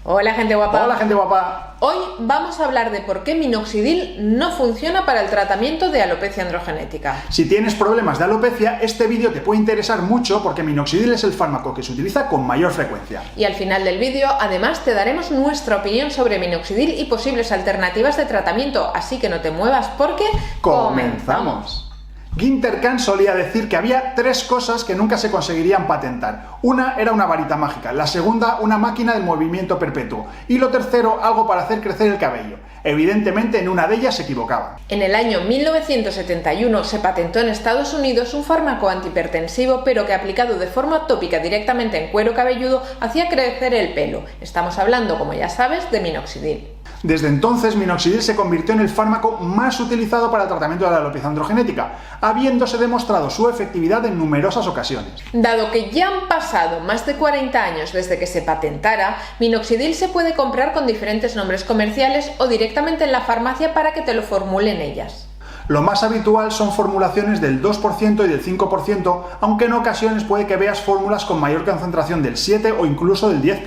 Hola gente guapa. Hola gente guapa. Hoy vamos a hablar de por qué minoxidil no funciona para el tratamiento de alopecia androgenética. Si tienes problemas de alopecia, este vídeo te puede interesar mucho porque minoxidil es el fármaco que se utiliza con mayor frecuencia. Y al final del vídeo, además, te daremos nuestra opinión sobre minoxidil y posibles alternativas de tratamiento, así que no te muevas porque ¡comenzamos! Günther Kahn solía decir que había tres cosas que nunca se conseguirían patentar. Una era una varita mágica, la segunda una máquina del movimiento perpetuo y lo tercero algo para hacer crecer el cabello. Evidentemente en una de ellas se equivocaba. En el año 1971 se patentó en Estados Unidos un fármaco antihipertensivo pero que aplicado de forma tópica directamente en cuero cabelludo hacía crecer el pelo. Estamos hablando, como ya sabes, de minoxidil. Desde entonces, minoxidil se convirtió en el fármaco más utilizado para el tratamiento de la alopecia androgenética, habiéndose demostrado su efectividad en numerosas ocasiones. Dado que ya han pasado más de 40 años desde que se patentara, minoxidil se puede comprar con diferentes nombres comerciales o directamente en la farmacia para que te lo formulen ellas. Lo más habitual son formulaciones del 2% y del 5%, aunque en ocasiones puede que veas fórmulas con mayor concentración del 7 o incluso del 10%.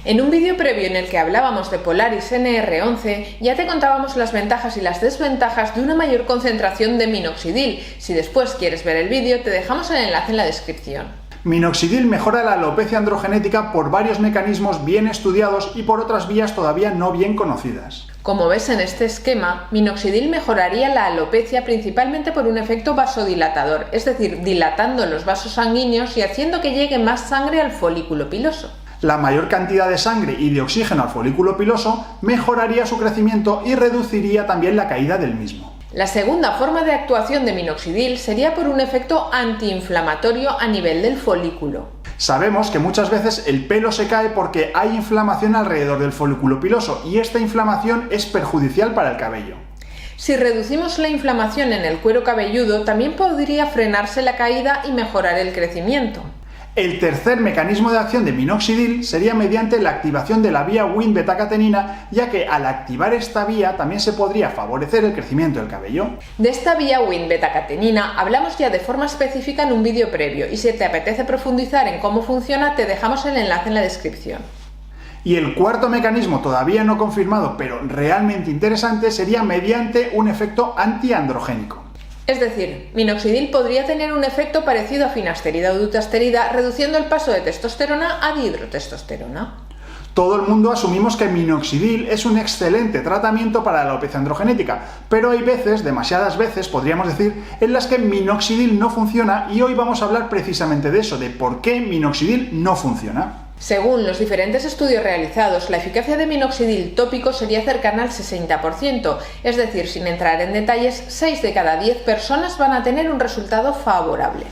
En un vídeo previo en el que hablábamos de Polaris NR11, ya te contábamos las ventajas y las desventajas de una mayor concentración de minoxidil. Si después quieres ver el vídeo, te dejamos el enlace en la descripción. Minoxidil mejora la alopecia androgenética por varios mecanismos bien estudiados y por otras vías todavía no bien conocidas. Como ves en este esquema, minoxidil mejoraría la alopecia principalmente por un efecto vasodilatador, es decir, dilatando los vasos sanguíneos y haciendo que llegue más sangre al folículo piloso. La mayor cantidad de sangre y de oxígeno al folículo piloso mejoraría su crecimiento y reduciría también la caída del mismo. La segunda forma de actuación de minoxidil sería por un efecto antiinflamatorio a nivel del folículo. Sabemos que muchas veces el pelo se cae porque hay inflamación alrededor del folículo piloso y esta inflamación es perjudicial para el cabello. Si reducimos la inflamación en el cuero cabelludo, también podría frenarse la caída y mejorar el crecimiento. El tercer mecanismo de acción de minoxidil sería mediante la activación de la vía Wnt-betacatenina, ya que al activar esta vía también se podría favorecer el crecimiento del cabello. De esta vía Wnt-betacatenina hablamos ya de forma específica en un vídeo previo y si te apetece profundizar en cómo funciona te dejamos el enlace en la descripción. Y el cuarto mecanismo todavía no confirmado pero realmente interesante sería mediante un efecto antiandrogénico. Es decir, minoxidil podría tener un efecto parecido a finasterida o dutasterida, reduciendo el paso de testosterona a dihidrotestosterona. Todo el mundo asumimos que minoxidil es un excelente tratamiento para la alopecia androgenética, pero hay veces, demasiadas veces podríamos decir, en las que minoxidil no funciona y hoy vamos a hablar precisamente de eso, de por qué minoxidil no funciona. Según los diferentes estudios realizados, la eficacia de minoxidil tópico sería cercana al 60%, es decir, sin entrar en detalles, 6 de cada 10 personas van a tener un resultado favorable.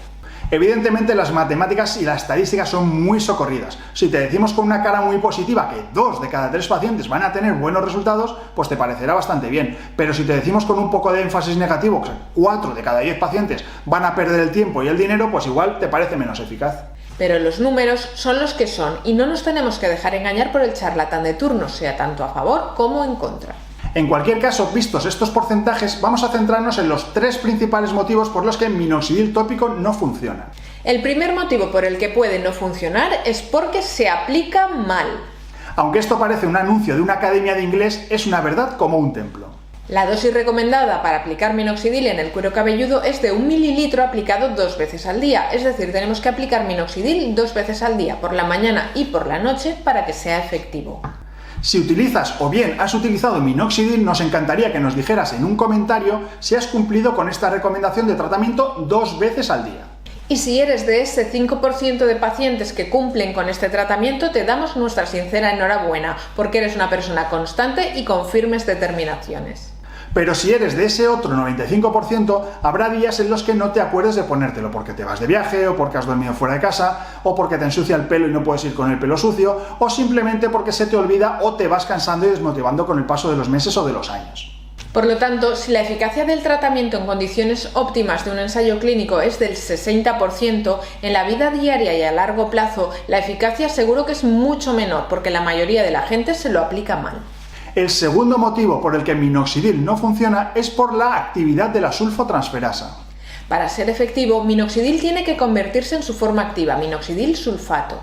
Evidentemente las matemáticas y las estadísticas son muy socorridas. Si te decimos con una cara muy positiva que 2 de cada 3 pacientes van a tener buenos resultados, pues te parecerá bastante bien. Pero si te decimos con un poco de énfasis negativo que 4 de cada 10 pacientes van a perder el tiempo y el dinero, pues igual te parece menos eficaz. Pero los números son los que son y no nos tenemos que dejar engañar por el charlatán de turno, sea tanto a favor como en contra. En cualquier caso, vistos estos porcentajes, vamos a centrarnos en los 3 principales motivos por los que minoxidil tópico no funciona. El primer motivo por el que puede no funcionar es porque se aplica mal. Aunque esto parece un anuncio de una academia de inglés, es una verdad como un templo. La dosis recomendada para aplicar minoxidil en el cuero cabelludo es de 1 mililitro aplicado 2 veces al día, es decir, tenemos que aplicar minoxidil 2 veces al día, por la mañana y por la noche, para que sea efectivo. Si utilizas o bien has utilizado minoxidil, nos encantaría que nos dijeras en un comentario si has cumplido con esta recomendación de tratamiento 2 veces al día. Y si eres de ese 5% de pacientes que cumplen con este tratamiento, te damos nuestra sincera enhorabuena, porque eres una persona constante y con firmes determinaciones. Pero si eres de ese otro 95%, habrá días en los que no te acuerdes de ponértelo porque te vas de viaje, o porque has dormido fuera de casa, o porque te ensucia el pelo y no puedes ir con el pelo sucio, o simplemente porque se te olvida o te vas cansando y desmotivando con el paso de los meses o de los años. Por lo tanto, si la eficacia del tratamiento en condiciones óptimas de un ensayo clínico es del 60%, en la vida diaria y a largo plazo, la eficacia seguro que es mucho menor, porque la mayoría de la gente se lo aplica mal. El segundo motivo por el que minoxidil no funciona es por la actividad de la sulfotransferasa. Para ser efectivo, minoxidil tiene que convertirse en su forma activa, minoxidil sulfato.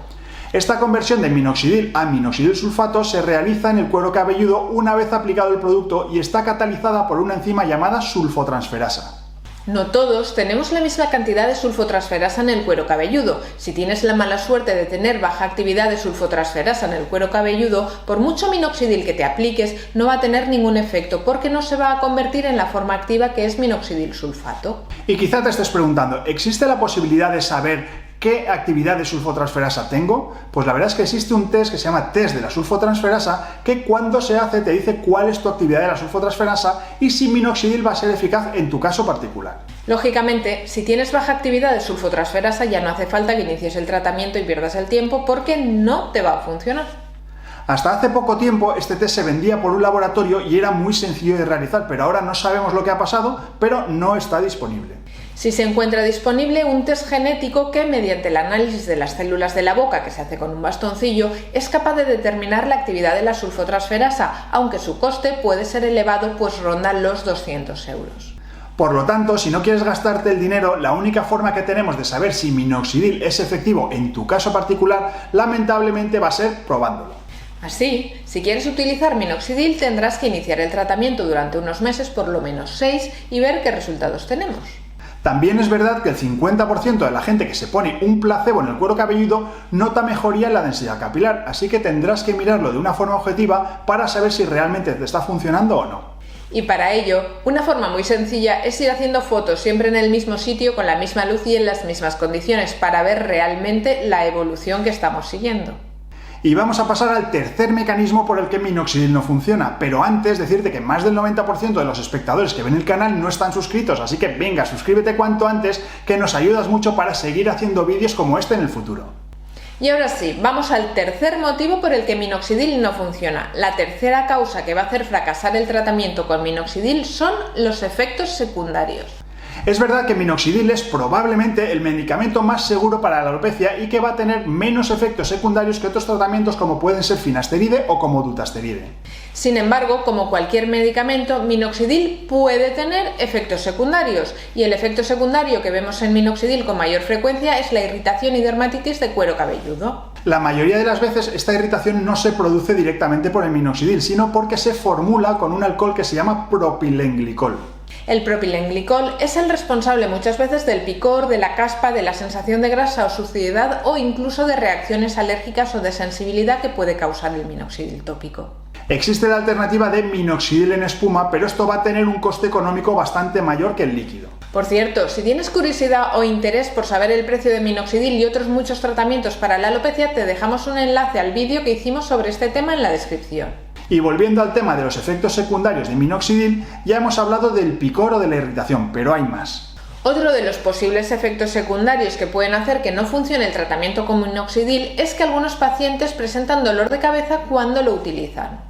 Esta conversión de minoxidil a minoxidil sulfato se realiza en el cuero cabelludo una vez aplicado el producto y está catalizada por una enzima llamada sulfotransferasa. No todos tenemos la misma cantidad de sulfotransferasa en el cuero cabelludo. Si tienes la mala suerte de tener baja actividad de sulfotransferasa en el cuero cabelludo, por mucho minoxidil que te apliques, no va a tener ningún efecto porque no se va a convertir en la forma activa que es minoxidil sulfato. Y quizá te estés preguntando, ¿existe la posibilidad de saber qué actividad de sulfotransferasa tengo? Pues la verdad es que existe un test que se llama test de la sulfotransferasa que cuando se hace te dice cuál es tu actividad de la sulfotransferasa y si minoxidil va a ser eficaz en tu caso particular. Lógicamente, si tienes baja actividad de sulfotransferasa ya no hace falta que inicies el tratamiento y pierdas el tiempo porque no te va a funcionar. Hasta hace poco tiempo este test se vendía por un laboratorio y era muy sencillo de realizar, pero ahora no sabemos lo que ha pasado, pero no está disponible. Si se encuentra disponible un test genético que, mediante el análisis de las células de la boca que se hace con un bastoncillo, es capaz de determinar la actividad de la sulfotransferasa, aunque su coste puede ser elevado, pues ronda los 200 euros. Por lo tanto, si no quieres gastarte el dinero, la única forma que tenemos de saber si minoxidil es efectivo en tu caso particular, lamentablemente va a ser probándolo. Así, si quieres utilizar minoxidil tendrás que iniciar el tratamiento durante unos meses, por lo menos 6, y ver qué resultados tenemos. También es verdad que el 50% de la gente que se pone un placebo en el cuero cabelludo nota mejoría en la densidad capilar, así que tendrás que mirarlo de una forma objetiva para saber si realmente te está funcionando o no. Y para ello, una forma muy sencilla es ir haciendo fotos siempre en el mismo sitio, con la misma luz y en las mismas condiciones, para ver realmente la evolución que estamos siguiendo. Y vamos a pasar al tercer mecanismo por el que minoxidil no funciona, pero antes decirte que más del 90% de los espectadores que ven el canal no están suscritos, así que venga, suscríbete cuanto antes, que nos ayudas mucho para seguir haciendo vídeos como este en el futuro. Y ahora sí, vamos al tercer motivo por el que minoxidil no funciona. La tercera causa que va a hacer fracasar el tratamiento con minoxidil son los efectos secundarios. Es verdad que minoxidil es probablemente el medicamento más seguro para la alopecia y que va a tener menos efectos secundarios que otros tratamientos como pueden ser finasteride o como dutasteride. Sin embargo, como cualquier medicamento, minoxidil puede tener efectos secundarios, y el efecto secundario que vemos en minoxidil con mayor frecuencia es la irritación y dermatitis de cuero cabelludo. La mayoría de las veces esta irritación no se produce directamente por el minoxidil, sino porque se formula con un alcohol que se llama propilenglicol. El propilenglicol es el responsable muchas veces del picor, de la caspa, de la sensación de grasa o suciedad o incluso de reacciones alérgicas o de sensibilidad que puede causar el minoxidil tópico. Existe la alternativa de minoxidil en espuma, pero esto va a tener un coste económico bastante mayor que el líquido. Por cierto, si tienes curiosidad o interés por saber el precio de minoxidil y otros muchos tratamientos para la alopecia, te dejamos un enlace al vídeo que hicimos sobre este tema en la descripción. Y volviendo al tema de los efectos secundarios de minoxidil, ya hemos hablado del picor o de la irritación, pero hay más. Otro de los posibles efectos secundarios que pueden hacer que no funcione el tratamiento con minoxidil es que algunos pacientes presentan dolor de cabeza cuando lo utilizan.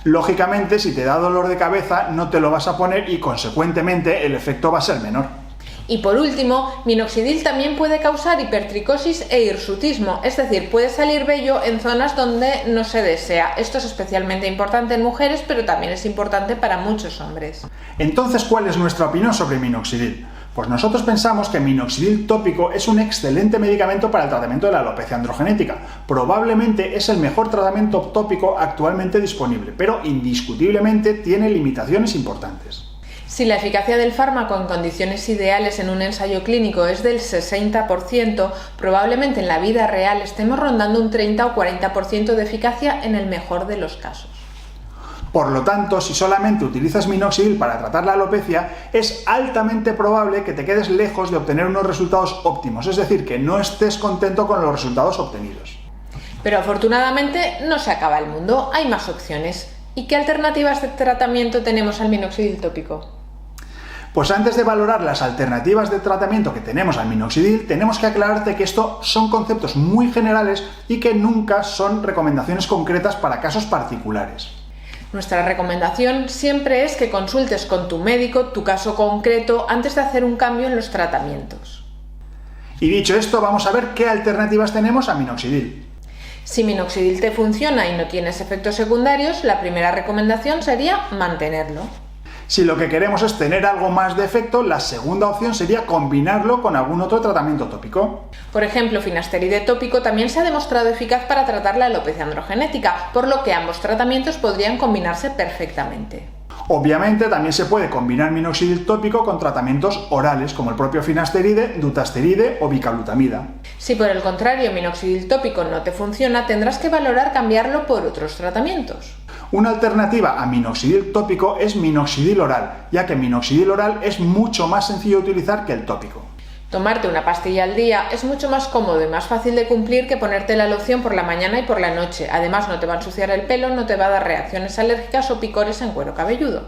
Lógicamente, si te da dolor de cabeza, no te lo vas a poner y, consecuentemente, el efecto va a ser menor. Y por último, minoxidil también puede causar hipertricosis e hirsutismo, es decir, puede salir vello en zonas donde no se desea. Esto es especialmente importante en mujeres, pero también es importante para muchos hombres. Entonces, ¿cuál es nuestra opinión sobre minoxidil? Pues nosotros pensamos que minoxidil tópico es un excelente medicamento para el tratamiento de la alopecia androgenética. Probablemente es el mejor tratamiento tópico actualmente disponible, pero indiscutiblemente tiene limitaciones importantes. Si la eficacia del fármaco en condiciones ideales en un ensayo clínico es del 60%, probablemente en la vida real estemos rondando un 30 o 40% de eficacia en el mejor de los casos. Por lo tanto, si solamente utilizas minoxidil para tratar la alopecia, es altamente probable que te quedes lejos de obtener unos resultados óptimos, es decir, que no estés contento con los resultados obtenidos. Pero afortunadamente no se acaba el mundo, hay más opciones. ¿Y qué alternativas de tratamiento tenemos al minoxidil tópico? Pues antes de valorar las alternativas de tratamiento que tenemos al minoxidil, tenemos que aclararte que esto son conceptos muy generales y que nunca son recomendaciones concretas para casos particulares. Nuestra recomendación siempre es que consultes con tu médico tu caso concreto antes de hacer un cambio en los tratamientos. Y dicho esto, vamos a ver qué alternativas tenemos a minoxidil. Si minoxidil te funciona y no tienes efectos secundarios, la primera recomendación sería mantenerlo. Si lo que queremos es tener algo más de efecto, la segunda opción sería combinarlo con algún otro tratamiento tópico. Por ejemplo, finasteride tópico también se ha demostrado eficaz para tratar la alopecia androgenética, por lo que ambos tratamientos podrían combinarse perfectamente. Obviamente también se puede combinar minoxidil tópico con tratamientos orales como el propio finasteride, dutasteride o bicalutamida. Si por el contrario minoxidil tópico no te funciona, tendrás que valorar cambiarlo por otros tratamientos. Una alternativa a minoxidil tópico es minoxidil oral, ya que minoxidil oral es mucho más sencillo de utilizar que el tópico. Tomarte una pastilla al día es mucho más cómodo y más fácil de cumplir que ponerte la loción por la mañana y por la noche. Además, no te va a ensuciar el pelo, no te va a dar reacciones alérgicas o picores en cuero cabelludo.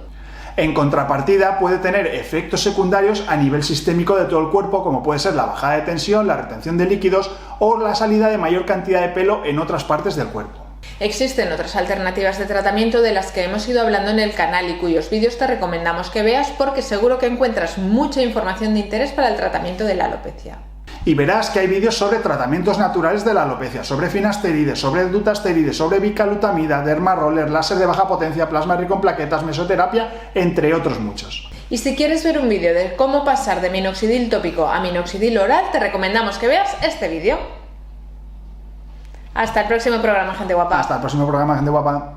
En contrapartida, puede tener efectos secundarios a nivel sistémico de todo el cuerpo, como puede ser la bajada de tensión, la retención de líquidos o la salida de mayor cantidad de pelo en otras partes del cuerpo. Existen otras alternativas de tratamiento de las que hemos ido hablando en el canal y cuyos vídeos te recomendamos que veas porque seguro que encuentras mucha información de interés para el tratamiento de la alopecia. Y verás que hay vídeos sobre tratamientos naturales de la alopecia, sobre finasteride, sobre dutasteride, sobre bicalutamida, dermaroller, láser de baja potencia, plasma rico en plaquetas, mesoterapia, entre otros muchos. Y si quieres ver un vídeo de cómo pasar de minoxidil tópico a minoxidil oral, te recomendamos que veas este vídeo. Hasta el próximo programa, gente guapa. Hasta el próximo programa, gente guapa.